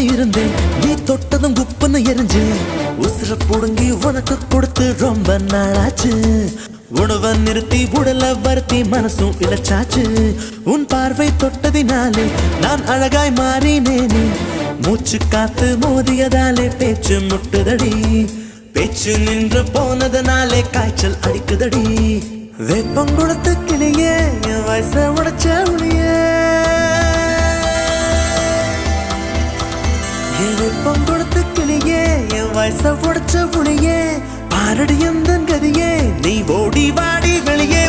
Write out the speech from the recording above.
இருந்தேன் நீ தொட்டதும் குப்புன்னு எரிஞ்சு உசுர புடுங்கி உனக்கு கொடுத்து ரொம்ப நாளாச்சு உணவை நிறுத்தி உடல வருத்தி மனசும் இழைச்சாச்சு உன் பார்வை தொட்டதினாலே நான் அழகாய் மாறினேனே மூச்சு காத்து மோதியதாலே பேச்சு முட்டுதடி பேச்சு நின்று போனதனாலே காய்ச்சல் அடிக்குதடி வெப்பம் கொடுத்து கிளியே என் வயசை உடைச்ச உளியே வெப்பம் கொடுத்து கிளியே என் வயசை உடைச்ச புளியே பாரடி எந்த கதியே நீ ஓடி வாடி வெளியே